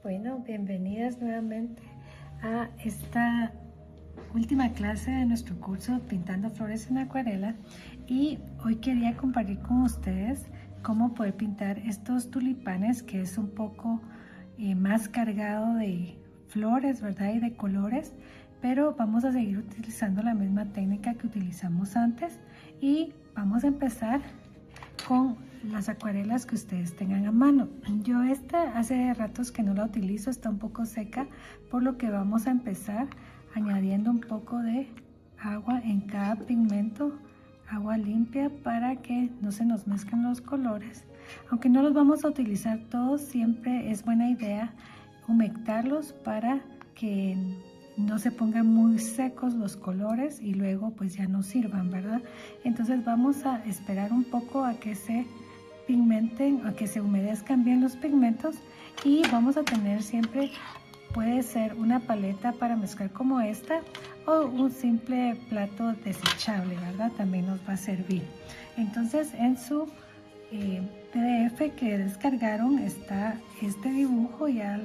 Bueno, bienvenidas nuevamente a esta última clase de nuestro curso Pintando Flores en Acuarela, y hoy quería compartir con ustedes cómo poder pintar estos tulipanes, que es un poco más cargado de flores, ¿verdad? Y de colores, pero vamos a seguir utilizando la misma técnica que utilizamos antes y vamos a empezar con las acuarelas que ustedes tengan a mano. Yo esta hace ratos que no la utilizo, está un poco seca, por lo que vamos a empezar añadiendo un poco de agua en cada pigmento, agua limpia, para que no se nos mezclen los colores. Aunque no los vamos a utilizar todos, siempre es buena idea humectarlos para que no se pongan muy secos los colores y luego pues ya no sirvan, ¿verdad? Entonces vamos a esperar un poco a que se pigmenten, a que se humedezcan bien los pigmentos, y vamos a tener siempre, puede ser una paleta para mezclar como esta o un simple plato desechable, ¿verdad? También nos va a servir. Entonces en su PDF que descargaron está este dibujo, ya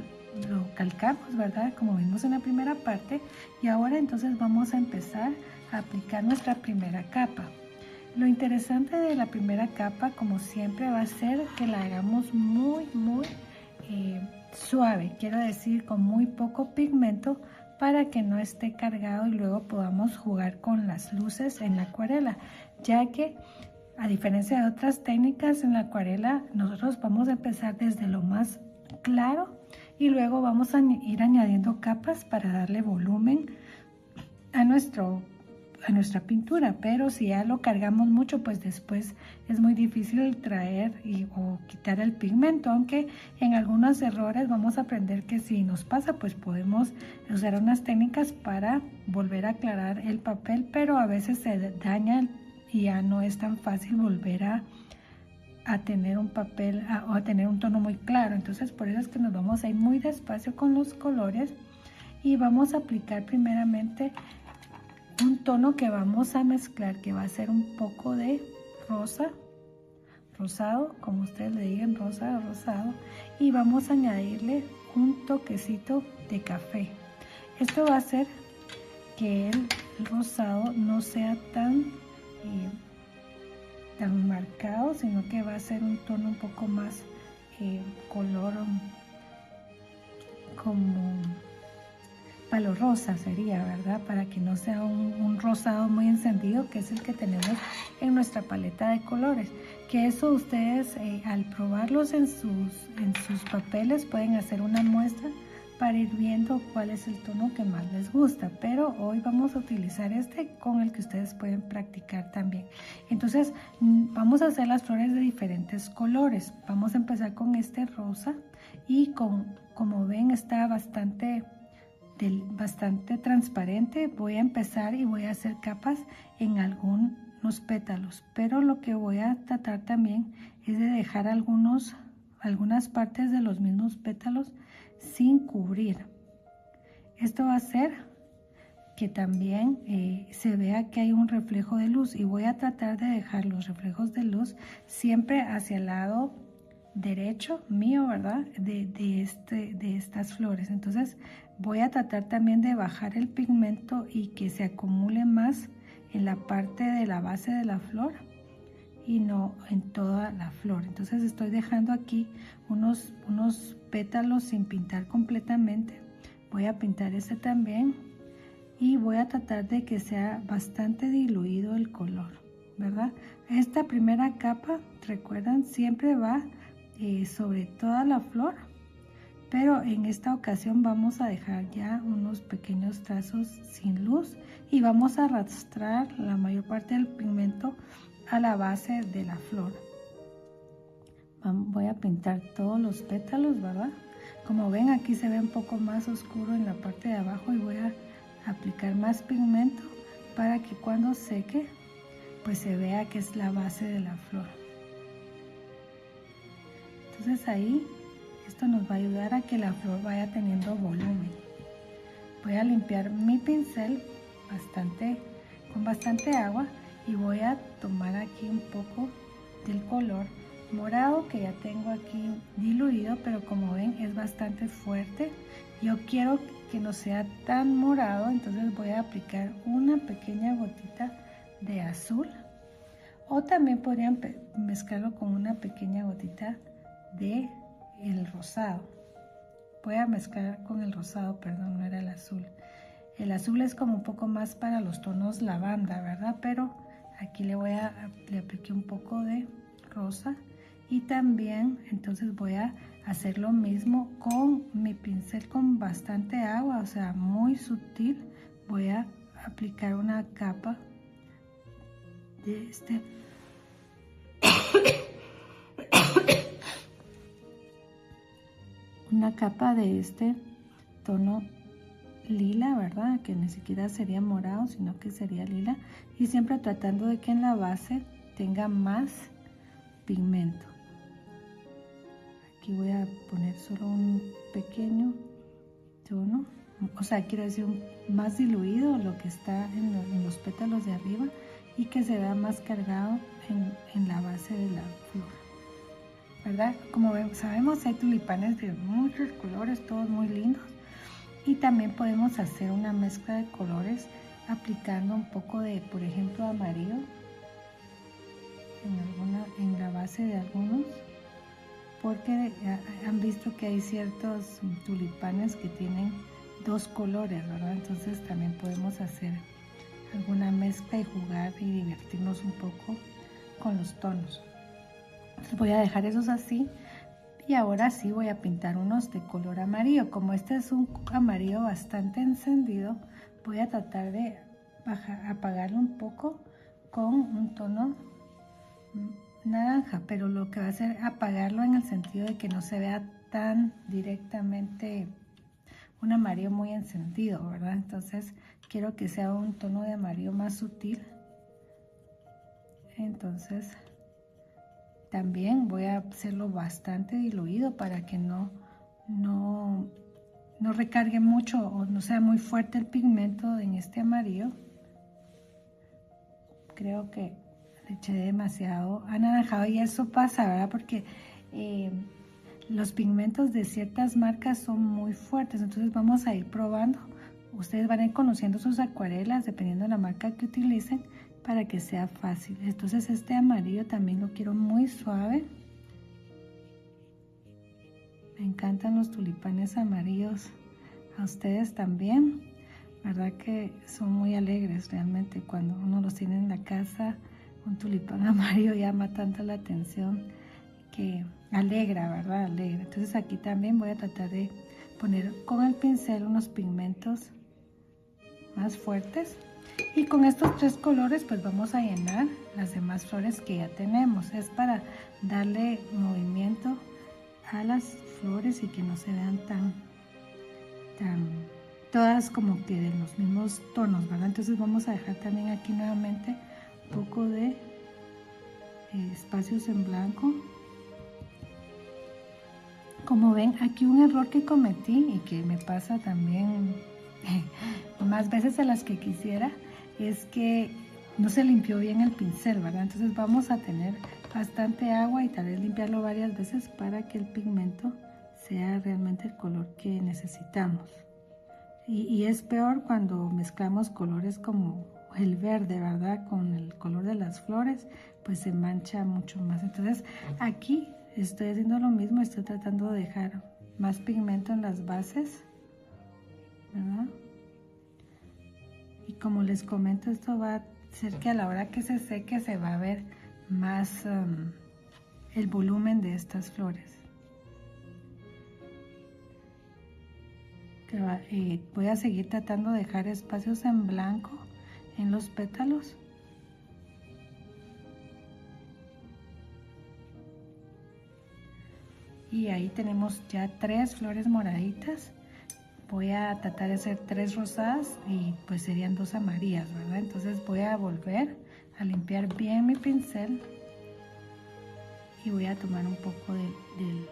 lo calcamos, ¿verdad? Como vimos en la primera parte, y ahora entonces vamos a empezar a aplicar nuestra primera capa. Lo interesante de la primera capa, como siempre, va a ser que la hagamos muy suave, quiero decir con muy poco pigmento, para que no esté cargado y luego podamos jugar con las luces en la acuarela, ya que a diferencia de otras técnicas en la acuarela, nosotros vamos a empezar desde lo más claro y luego vamos a ir añadiendo capas para darle volumen a nuestra pintura. Pero si ya lo cargamos mucho, pues después es muy difícil traer o quitar el pigmento, aunque en algunos errores vamos a aprender que si nos pasa, pues podemos usar unas técnicas para volver a aclarar el papel, pero a veces se daña y ya no es tan fácil volver a tener un papel o a tener un tono muy claro. Entonces por eso es que nos vamos a ir muy despacio con los colores y vamos a aplicar primeramente un tono que vamos a mezclar, que va a ser un poco de rosa, rosado, como ustedes le digan, rosa o rosado, y vamos a añadirle un toquecito de café. Esto va a hacer que el rosado no sea tan marcado, sino que va a ser un tono un poco más color como palo rosa sería, ¿verdad? Para que no sea un rosado muy encendido, que es el que tenemos en nuestra paleta de colores. Que eso ustedes al probarlos en sus papeles pueden hacer una muestra para ir viendo cuál es el tono que más les gusta, pero hoy vamos a utilizar este con el que ustedes pueden practicar también. Entonces vamos a hacer las flores de diferentes colores. Vamos a empezar con este rosa y como ven está bastante transparente. Voy a empezar y voy a hacer capas en algunos pétalos, pero lo que voy a tratar también es de dejar algunas partes de los mismos pétalos sin cubrir. Esto va a hacer que también se vea que hay un reflejo de luz, y voy a tratar de dejar los reflejos de luz siempre hacia el lado derecho mío, ¿verdad? De estas flores. Entonces voy a tratar también de bajar el pigmento y que se acumule más en la parte de la base de la flor y no en toda la flor. Entonces estoy dejando aquí unos pétalos sin pintar completamente. Voy a pintar este también y voy a tratar de que sea bastante diluido el color, ¿verdad? Esta primera capa, recuerdan, siempre va sobre toda la flor, pero en esta ocasión vamos a dejar ya unos pequeños trazos sin luz y vamos a arrastrar la mayor parte del pigmento a la base de la flor. Voy a pintar todos los pétalos, ¿verdad? Como ven, aquí se ve un poco más oscuro en la parte de abajo, y voy a aplicar más pigmento para que cuando seque pues se vea que es la base de la flor. Entonces ahí esto nos va a ayudar a que la flor vaya teniendo volumen. Voy a limpiar mi pincel con bastante agua y voy a tomar aquí un poco del color morado que ya tengo aquí diluido, pero como ven es bastante fuerte. Yo quiero que no sea tan morado, entonces voy a aplicar una pequeña gotita de azul, o también podrían mezclarlo con una pequeña gotita de el rosado. Voy a mezclar con el rosado, perdón, no era el azul. El azul es como un poco más para los tonos lavanda, ¿verdad? Pero aquí le apliqué un poco de rosa, y también entonces voy a hacer lo mismo con mi pincel con bastante agua, o sea, muy sutil. Voy a aplicar una capa de este tono lila, ¿verdad? Que ni siquiera sería morado, sino que sería lila, y siempre tratando de que en la base tenga más pigmento. Aquí voy a poner solo un pequeño tono, o sea, quiero decir más diluido lo que está en los pétalos de arriba, y que se vea más cargado en la base de la flor, ¿verdad? Como sabemos, hay tulipanes de muchos colores, todos muy lindos, y también podemos hacer una mezcla de colores aplicando un poco de, por ejemplo, amarillo en la base de algunos, porque han visto que hay ciertos tulipanes que tienen dos colores, ¿verdad? Entonces también podemos hacer alguna mezcla y jugar y divertirnos un poco con los tonos. Entonces voy a dejar esos así, y ahora sí voy a pintar unos de color amarillo. Como este es un amarillo bastante encendido, voy a tratar de apagarlo un poco con un tono naranja, pero lo que va a hacer es apagarlo en el sentido de que no se vea tan directamente un amarillo muy encendido, ¿verdad? Entonces quiero que sea un tono de amarillo más sutil. Entonces también voy a hacerlo bastante diluido para que no recargue mucho o no sea muy fuerte el pigmento en este amarillo. Creo que le eché demasiado anaranjado, y eso pasa, ¿verdad? Porque los pigmentos de ciertas marcas son muy fuertes, entonces vamos a ir probando. Ustedes van a ir conociendo sus acuarelas dependiendo de la marca que utilicen, para que sea fácil. Entonces este amarillo también lo quiero muy suave. Me encantan los tulipanes amarillos. A ustedes también, ¿verdad? Que son muy alegres realmente cuando uno los tiene en la casa. Un tulipán amarillo llama tanto la atención que alegra, ¿verdad? Alegra. Entonces aquí también voy a tratar de poner con el pincel unos pigmentos más fuertes, y con estos tres colores pues vamos a llenar las demás flores que ya tenemos. Es para darle movimiento a las flores y que no se vean tan todas como que de los mismos tonos, ¿verdad? Entonces vamos a dejar también aquí nuevamente un poco de espacios en blanco. Como ven, aquí un error que cometí y que me pasa también más veces de las que quisiera, es que no se limpió bien el pincel, ¿verdad? Entonces vamos a tener bastante agua y tal vez limpiarlo varias veces para que el pigmento sea realmente el color que necesitamos. Y es peor cuando mezclamos colores como el verde, ¿verdad? Con el color de las flores, pues se mancha mucho más. Entonces aquí estoy haciendo lo mismo, estoy tratando de dejar más pigmento en las bases, ¿verdad? Y como les comento, esto va a hacer que a la hora que se seque se va a ver más el volumen de estas flores. Voy a seguir tratando de dejar espacios en blanco en los pétalos. Y ahí tenemos ya 3 flores moraditas. Voy a tratar de hacer 3 rosadas y pues serían 2 amarillas, ¿verdad? Entonces voy a volver a limpiar bien mi pincel y voy a tomar un poco del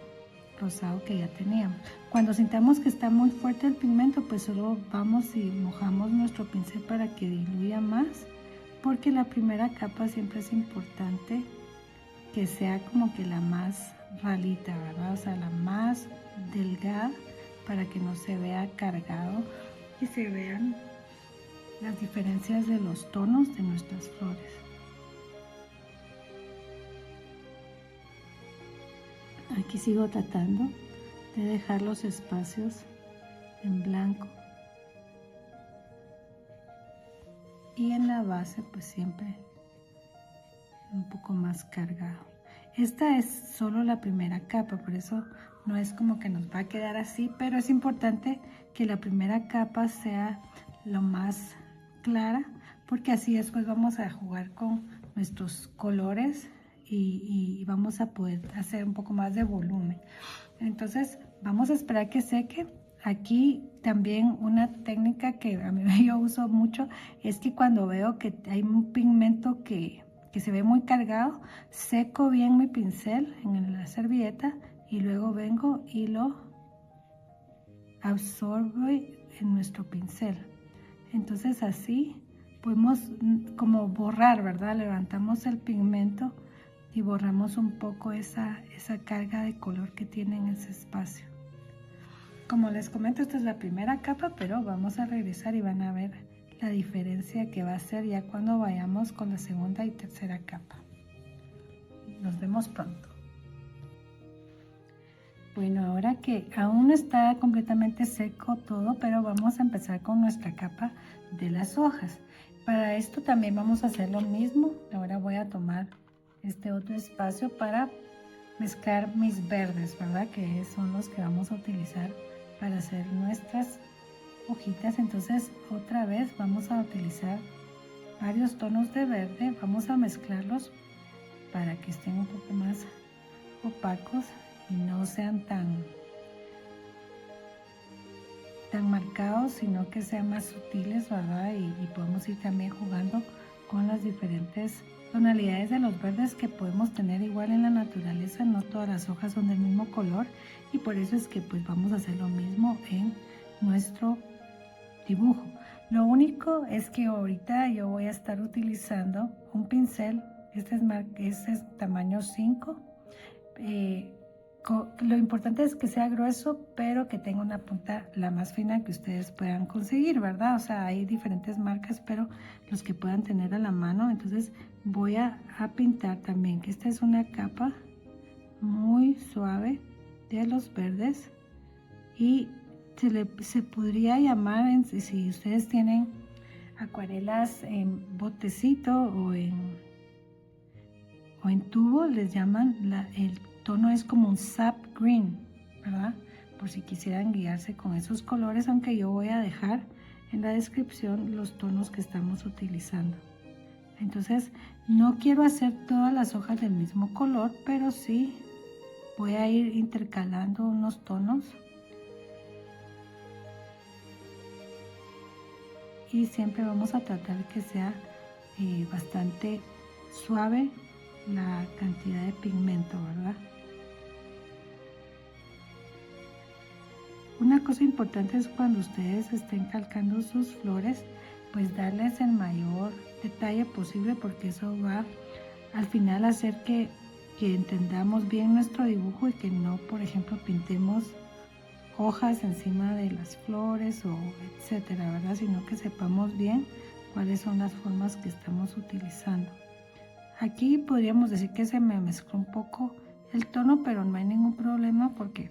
rosado que ya teníamos. Cuando sintamos que está muy fuerte el pigmento, pues solo vamos y mojamos nuestro pincel para que diluya más, porque la primera capa siempre es importante que sea como que la más ralita, ¿verdad? O sea, la más delgada para que no se vea cargado y se vean las diferencias de los tonos de nuestras flores. Aquí sigo tratando de dejar los espacios en blanco y en la base pues siempre un poco más cargado. Esta es solo la primera capa, por eso no es como que nos va a quedar así, pero es importante que la primera capa sea lo más clara, porque así después vamos a jugar con nuestros colores y vamos a poder hacer un poco más de volumen. Entonces vamos a esperar que seque. Aquí también una técnica que a mí yo uso mucho es que cuando veo que hay un pigmento que se ve muy cargado, seco bien mi pincel en la servilleta y luego vengo y lo absorbo en nuestro pincel. Entonces así podemos como borrar, ¿verdad? Levantamos el pigmento y borramos un poco esa carga de color que tiene en ese espacio. Como les comento, esta es la primera capa, pero vamos a regresar y van a ver la diferencia que va a ser ya cuando vayamos con la segunda y tercera capa. Nos vemos pronto. Bueno, ahora que aún no está completamente seco todo, pero vamos a empezar con nuestra capa de las hojas. Para esto también vamos a hacer lo mismo. Ahora voy a tomar este otro espacio para mezclar mis verdes, ¿verdad? Que son los que vamos a utilizar para hacer nuestras hojitas. Entonces otra vez vamos a utilizar varios tonos de verde, vamos a mezclarlos para que estén un poco más opacos y no sean tan marcados, sino que sean más sutiles, ¿verdad? Y podemos ir también jugando con las diferentes tonalidades de los verdes que podemos tener igual en la naturaleza. No todas las hojas son del mismo color y por eso es que pues vamos a hacer lo mismo en nuestro dibujo. Lo único es que ahorita yo voy a estar utilizando un pincel, este es tamaño 5. Lo importante es que sea grueso, pero que tenga una punta la más fina que ustedes puedan conseguir, ¿verdad? O sea, hay diferentes marcas, pero los que puedan tener a la mano. Entonces voy a pintar también, que esta es una capa muy suave de los verdes y se podría llamar, si ustedes tienen acuarelas en botecito o en tubo, les llaman el tono es como un sap green, ¿verdad? Por si quisieran guiarse con esos colores, aunque yo voy a dejar en la descripción los tonos que estamos utilizando. Entonces no quiero hacer todas las hojas del mismo color, pero sí voy a ir intercalando unos tonos y siempre vamos a tratar que sea bastante suave la cantidad de pigmento, ¿verdad? Una cosa importante es cuando ustedes estén calcando sus flores, pues darles el mayor detalle posible, porque eso va al final a hacer que entendamos bien nuestro dibujo y que no, por ejemplo, pintemos hojas encima de las flores o etcétera, ¿verdad? Sino que sepamos bien cuáles son las formas que estamos utilizando. Aquí podríamos decir que se me mezcló un poco el tono, pero no hay ningún problema porque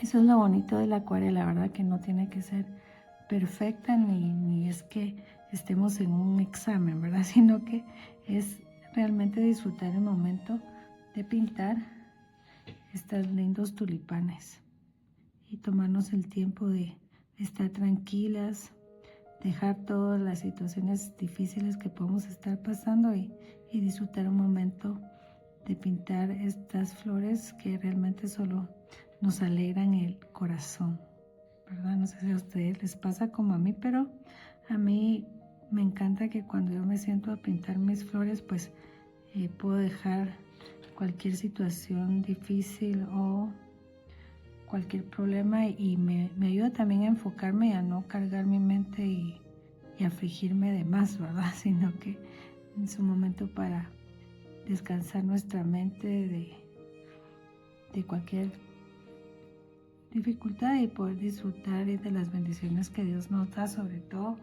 eso es lo bonito de la acuarela, ¿verdad? Que no tiene que ser perfecta ni es que estemos en un examen, ¿verdad? Sino que es realmente disfrutar el momento de pintar estos lindos tulipanes y tomarnos el tiempo de estar tranquilas, dejar todas las situaciones difíciles que podemos estar pasando y disfrutar un momento de pintar estas flores que realmente solo nos alegran el corazón, ¿verdad? No sé si a ustedes les pasa como a mí, pero a mí me encanta que cuando yo me siento a pintar mis flores, pues puedo dejar cualquier situación difícil o cualquier problema y me ayuda también a enfocarme y a no cargar mi mente y afligirme de más, ¿verdad? Sino que es un momento para descansar nuestra mente de cualquier dificultad y poder disfrutar de las bendiciones que Dios nos da, sobre todo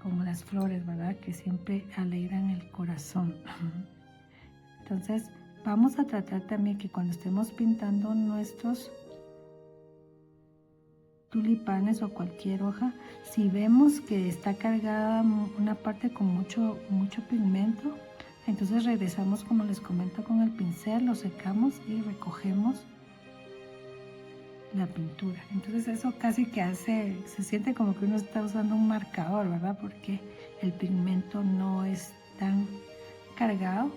como las flores, ¿verdad? Que siempre alegran el corazón. Entonces, vamos a tratar también que cuando estemos pintando nuestros tulipanes o cualquier hoja, si vemos que está cargada una parte con mucho pigmento, entonces regresamos, como les comento, con el pincel, lo secamos y recogemos la pintura. Entonces eso casi que se siente como que uno está usando un marcador, ¿verdad? Porque el pigmento no es tan cargado.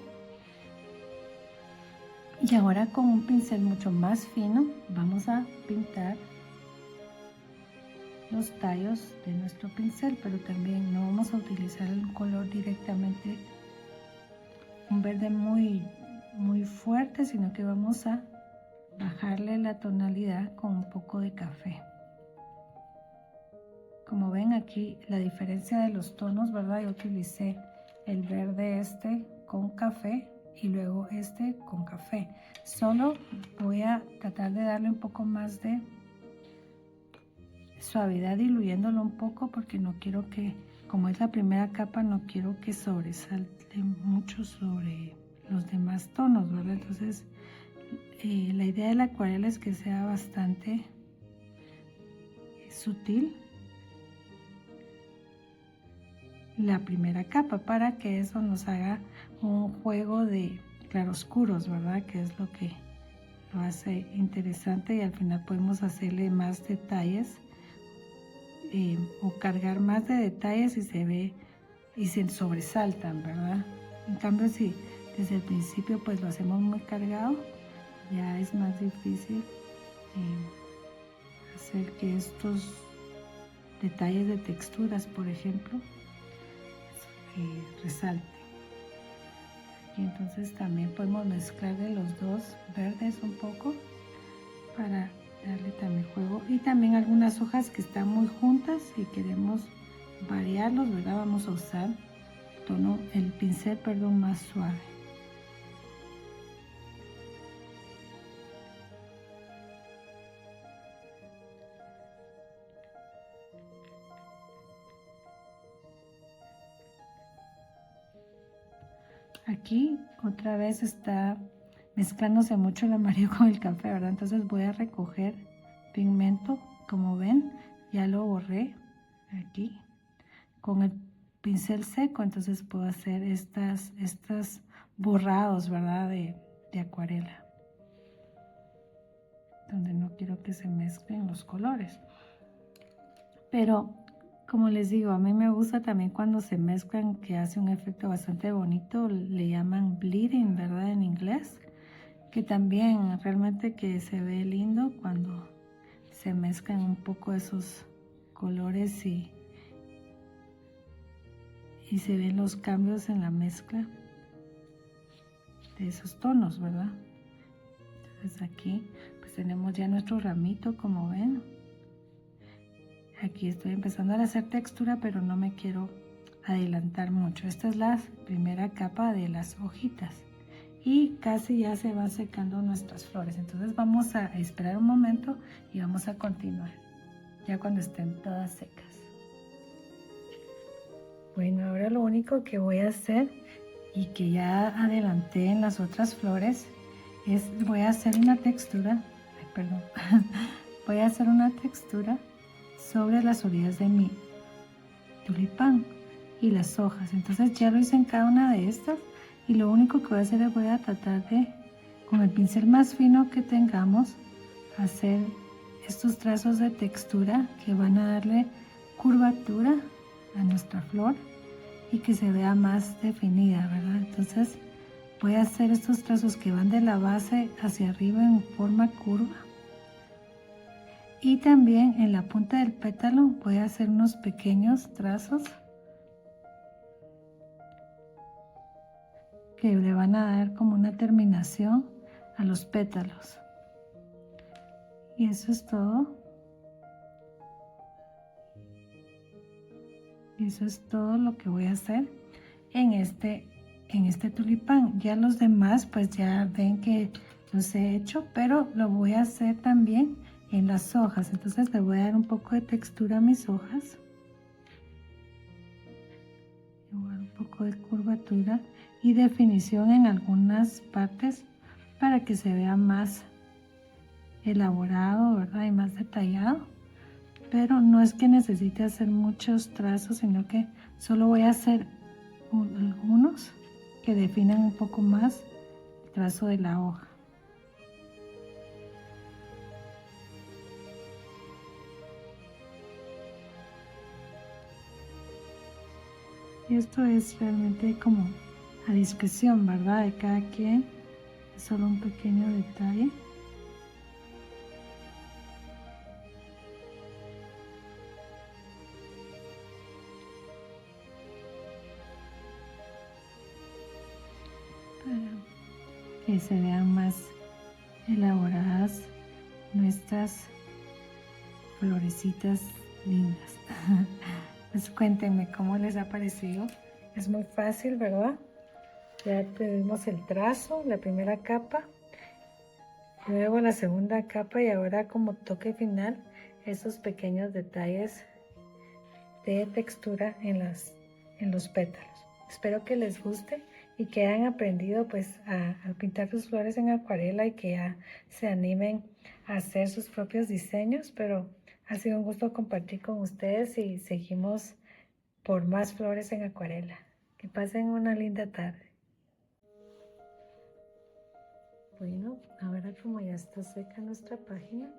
Y ahora con un pincel mucho más fino vamos a pintar los tallos de nuestro pincel, pero también no vamos a utilizar el color directamente, un verde muy fuerte, sino que vamos a bajarle la tonalidad con un poco de café. Como ven aquí la diferencia de los tonos, ¿verdad? Yo utilicé el verde con café y luego con café. Solo voy a tratar de darle un poco más de suavidad, diluyéndolo un poco, porque no quiero que, como es la primera capa, no quiero que sobresalte mucho sobre los demás tonos, ¿verdad? Entonces la idea de la acuarela es que sea bastante sutil la primera capa, para que eso nos haga un juego de claroscuros, ¿verdad? Que es lo que lo hace interesante, y al final podemos hacerle más detalles o cargar más de detalles y se ve y se sobresaltan, ¿verdad? En cambio, si desde el principio pues lo hacemos muy cargado, ya es más difícil hacer que estos detalles de texturas, por ejemplo, resalten. Y entonces también podemos mezclar de los dos verdes un poco para darle también juego, y también algunas hojas que están muy juntas y queremos variarlos, ¿verdad? Vamos a usar el pincel más suave. Aquí otra vez está mezclándose mucho el amarillo con el café, ¿verdad? Entonces voy a recoger pigmento, como ven, ya lo borré aquí con el pincel seco, entonces puedo hacer estas borrados, ¿verdad? De acuarela, donde no quiero que se mezclen los colores. Pero como les digo, a mí me gusta también cuando se mezclan, que hace un efecto bastante bonito, le llaman bleeding, ¿verdad? En inglés, que también realmente que se ve lindo cuando se mezclan un poco esos colores y se ven los cambios en la mezcla de esos tonos, ¿verdad? Entonces aquí pues tenemos ya nuestro ramito, como ven. Aquí estoy empezando a hacer textura, pero no me quiero adelantar mucho. Esta es la primera capa de las hojitas y casi ya se van secando nuestras flores. Entonces vamos a esperar un momento y vamos a continuar ya cuando estén todas secas. Bueno, ahora lo único que voy a hacer, y que ya adelanté en las otras flores, voy a hacer una textura, voy a hacer una textura sobre las orillas de mi tulipán y las hojas. Entonces ya lo hice en cada una de estas, y lo único que voy a hacer es voy a tratar de, con el pincel más fino que tengamos, hacer estos trazos de textura que van a darle curvatura a nuestra flor y que se vea más definida, ¿verdad? Entonces voy a hacer estos trazos que van de la base hacia arriba en forma curva, y también en la punta del pétalo voy a hacer unos pequeños trazos que le van a dar como una terminación a los pétalos. Y eso es todo. Y eso es todo lo que voy a hacer en este en este tulipán. Ya los demás pues ya ven que los he hecho, pero lo voy a hacer también en las hojas. Entonces le voy a dar un poco de textura a mis hojas. Igual un poco de curvatura y definición en algunas partes para que se vea más elaborado, ¿verdad? Y más detallado. Pero no es que necesite hacer muchos trazos, sino que solo voy a hacer algunos que definan un poco más el trazo de la hoja. Y esto es realmente como a discreción, ¿verdad? De cada quien. Es solo un pequeño detalle. Para que se vean más elaboradas nuestras florecitas lindas. Pues cuéntenme cómo les ha parecido. Es muy fácil, ¿verdad? Ya tuvimos el trazo, la primera capa, luego la segunda capa y ahora como toque final esos pequeños detalles de textura en los pétalos. Espero que les guste y que hayan aprendido pues a pintar sus flores en acuarela y que ya se animen a hacer sus propios diseños, pero ha sido un gusto compartir con ustedes y seguimos por más flores en acuarela. Que pasen una linda tarde. Bueno, ahora como ya está seca nuestra página,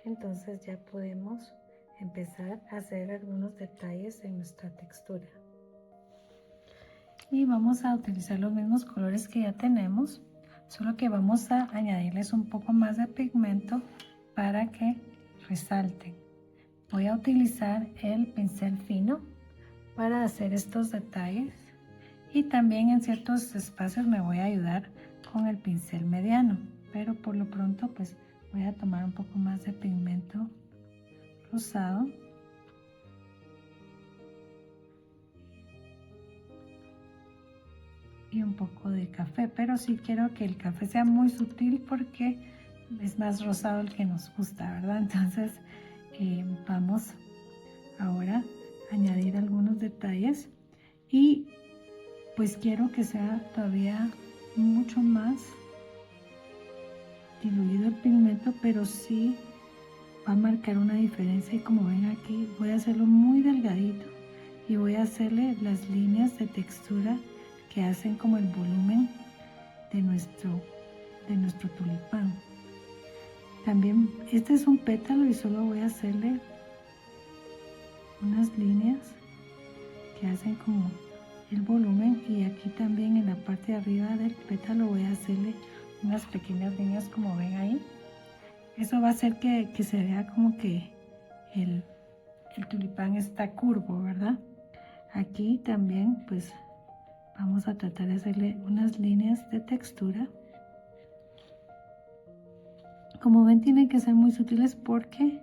entonces ya podemos empezar a hacer algunos detalles en nuestra textura. Y vamos a utilizar los mismos colores que ya tenemos, solo que vamos a añadirles un poco más de pigmento para que resalten. Voy a utilizar el pincel fino para hacer estos detalles y también en ciertos espacios me voy a ayudar con el pincel mediano, pero por lo pronto pues voy a tomar un poco más de pigmento rosado y un poco de café, pero sí quiero que el café sea muy sutil porque es más rosado el que nos gusta, ¿verdad? Entonces vamos ahora a añadir algunos detalles y pues quiero que sea todavía mucho más diluido el pigmento, pero sí va a marcar una diferencia y como ven aquí voy a hacerlo muy delgadito y voy a hacerle las líneas de textura que hacen como el volumen de nuestro tulipán. También este es un pétalo y solo voy a hacerle unas líneas que hacen como el volumen y aquí también en la parte de arriba del pétalo voy a hacerle unas pequeñas líneas como ven ahí. Eso va a hacer que se vea como que el tulipán está curvo, ¿verdad? Aquí también pues vamos a tratar de hacerle unas líneas de textura. Como ven tienen que ser muy sutiles porque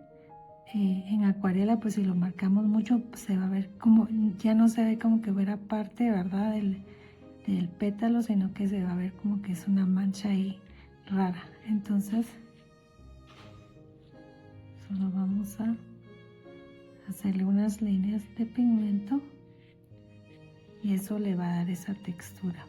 en acuarela pues si lo marcamos mucho pues, se va a ver como, ya no se ve como que fuera parte, ¿verdad? Del pétalo, sino que se va a ver como que es una mancha ahí rara. Entonces solo vamos a hacerle unas líneas de pigmento y eso le va a dar esa textura.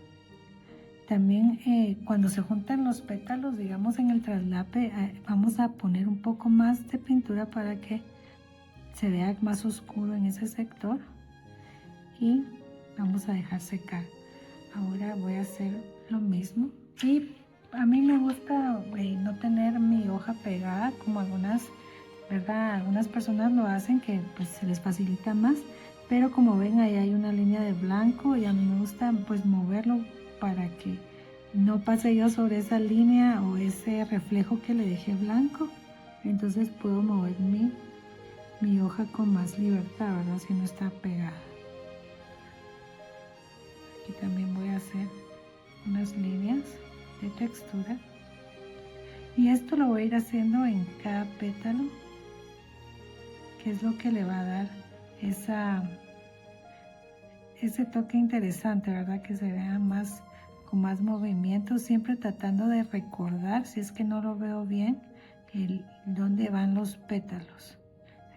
También cuando se juntan los pétalos, digamos en el traslape, vamos a poner un poco más de pintura para que se vea más oscuro en ese sector y vamos a dejar secar. Ahora voy a hacer lo mismo y a mí me gusta no tener mi hoja pegada como ¿verdad? Algunas personas lo hacen que pues se les facilita más, pero como ven ahí hay una línea de blanco y a mí me gusta pues moverlo para que no pase yo sobre esa línea o ese reflejo que le dejé blanco. Entonces puedo mover mi hoja con más libertad, ¿verdad? Si no está pegada. Aquí también voy a hacer unas líneas de textura y esto lo voy a ir haciendo en cada pétalo, que es lo que le va a dar ese toque interesante, ¿verdad? Que se vea más, con más movimiento, siempre tratando de recordar, si es que no lo veo bien, dónde van los pétalos.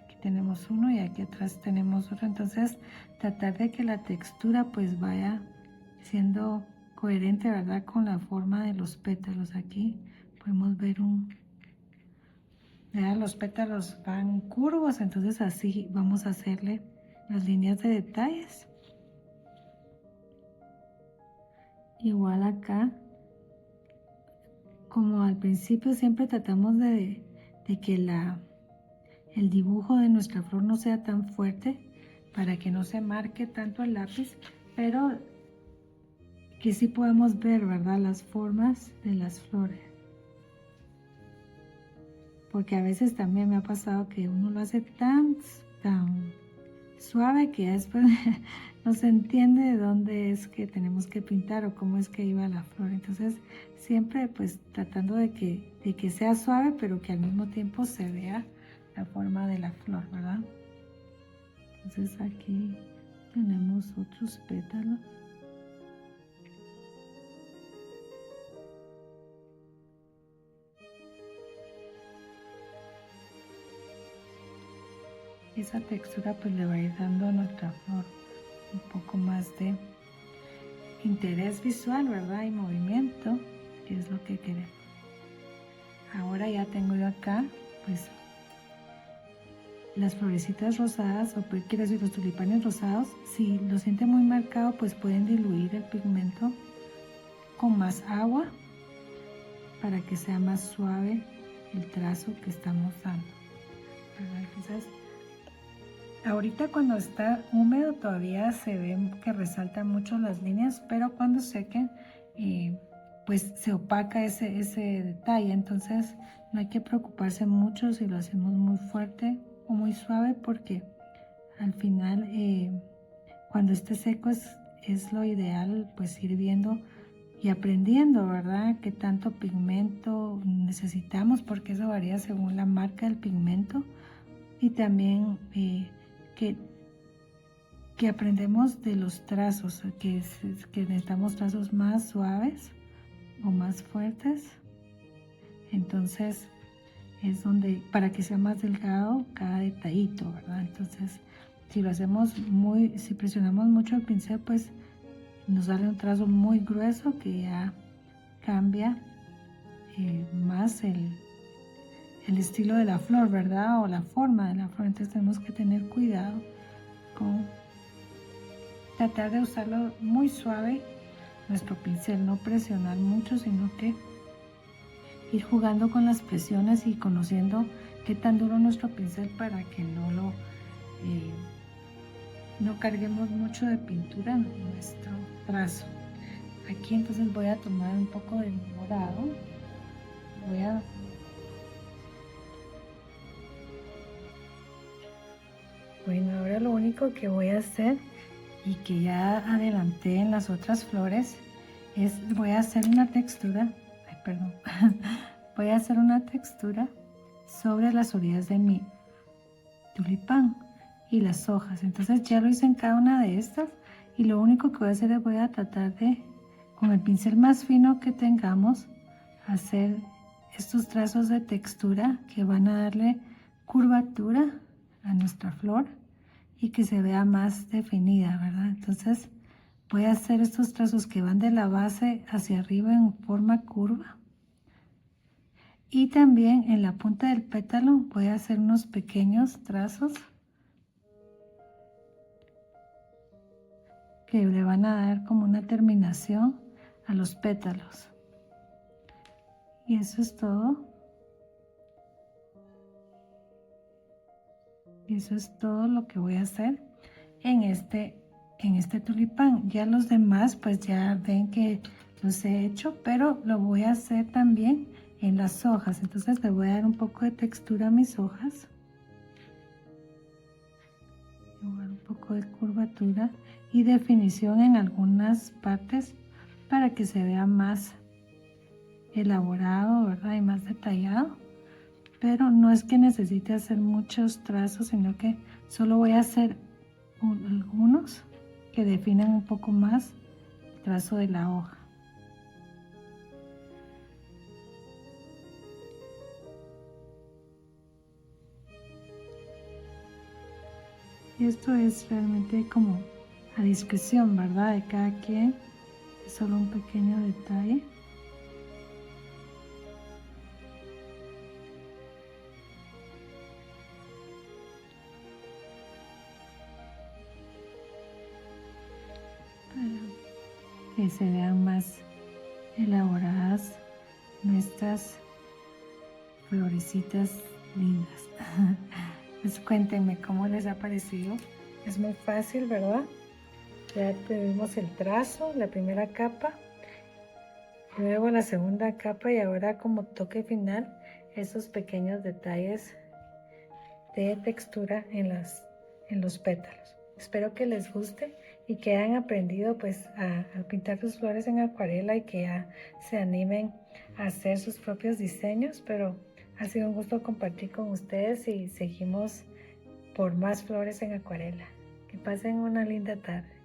Aquí tenemos uno y aquí atrás tenemos otro, entonces tratar de que la textura pues vaya siendo coherente, ¿verdad? Con la forma de los pétalos. Aquí podemos ver vean, los pétalos van curvos, entonces así vamos a hacerle las líneas de detalles. Igual acá, como al principio siempre tratamos de que el dibujo de nuestra flor no sea tan fuerte para que no se marque tanto el lápiz, pero que sí podemos ver, ¿verdad? Las formas de las flores. Porque a veces también me ha pasado que uno lo hace tan suave que después no se entiende de dónde es que tenemos que pintar o cómo es que iba la flor. Entonces siempre pues tratando de que sea suave, pero que al mismo tiempo se vea la forma de la flor, ¿verdad? Entonces aquí tenemos otros pétalos. Esa textura pues le va a ir dando a nuestra flor un poco más de interés visual, ¿verdad? Y movimiento, que es lo que queremos. Ahora ya tengo yo acá pues las florecitas rosadas, o quiero decir los tulipanes rosados. Si lo sienten muy marcado pues pueden diluir el pigmento con más agua para que sea más suave el trazo que estamos dando, ¿verdad? Entonces ahorita cuando está húmedo todavía se ve que resaltan mucho las líneas, pero cuando sequen pues se opaca ese detalle. Entonces no hay que preocuparse mucho si lo hacemos muy fuerte o muy suave, porque al final cuando esté seco es lo ideal pues ir viendo y aprendiendo, ¿verdad? Qué tanto pigmento necesitamos, porque eso varía según la marca del pigmento. Y también que aprendemos de los trazos, que necesitamos trazos más suaves o más fuertes. Entonces es donde, para que sea más delgado cada detallito, ¿verdad? Entonces si lo hacemos si presionamos mucho el pincel, pues nos sale un trazo muy grueso que ya cambia más el estilo de la flor, ¿verdad? O la forma de la flor. Entonces tenemos que tener cuidado con tratar de usarlo muy suave nuestro pincel, no presionar mucho, sino que ir jugando con las presiones y conociendo qué tan duro nuestro pincel para que no carguemos mucho de pintura en nuestro trazo. Aquí entonces voy a tomar un poco de morado, bueno, ahora lo único que voy a hacer, y que ya adelanté en las otras flores, voy a hacer una textura, voy a hacer una textura sobre las orillas de mi tulipán y las hojas. Entonces ya lo hice en cada una de estas, y lo único que voy a hacer es voy a tratar de, con el pincel más fino que tengamos, hacer estos trazos de textura que van a darle curvatura a nuestra flor y que se vea más definida, ¿verdad? Entonces voy a hacer estos trazos que van de la base hacia arriba en forma curva, y también en la punta del pétalo voy a hacer unos pequeños trazos que le van a dar como una terminación a los pétalos. Y eso es todo. Y eso es todo lo que voy a hacer en este tulipán. Ya los demás pues ya ven que los he hecho, pero lo voy a hacer también en las hojas. Entonces le voy a dar un poco de textura a mis hojas, un poco de curvatura y definición en algunas partes para que se vea más elaborado, ¿verdad? Y más detallado. Pero no es que necesite hacer muchos trazos, sino que solo voy a hacer algunos que definan un poco más el trazo de la hoja. Y esto es realmente como a discreción, ¿verdad? De cada quien. Es solo un pequeño detalle. Para que se vean más elaboradas nuestras florecitas lindas. Pues cuéntenme cómo les ha parecido. Es muy fácil, ¿verdad? Ya tuvimos el trazo, la primera capa, luego la segunda capa y ahora como toque final esos pequeños detalles de textura en los pétalos. Espero que les guste y que hayan aprendido pues a pintar sus flores en acuarela y que ya se animen a hacer sus propios diseños, pero ha sido un gusto compartir con ustedes y seguimos por más flores en acuarela. Que pasen una linda tarde.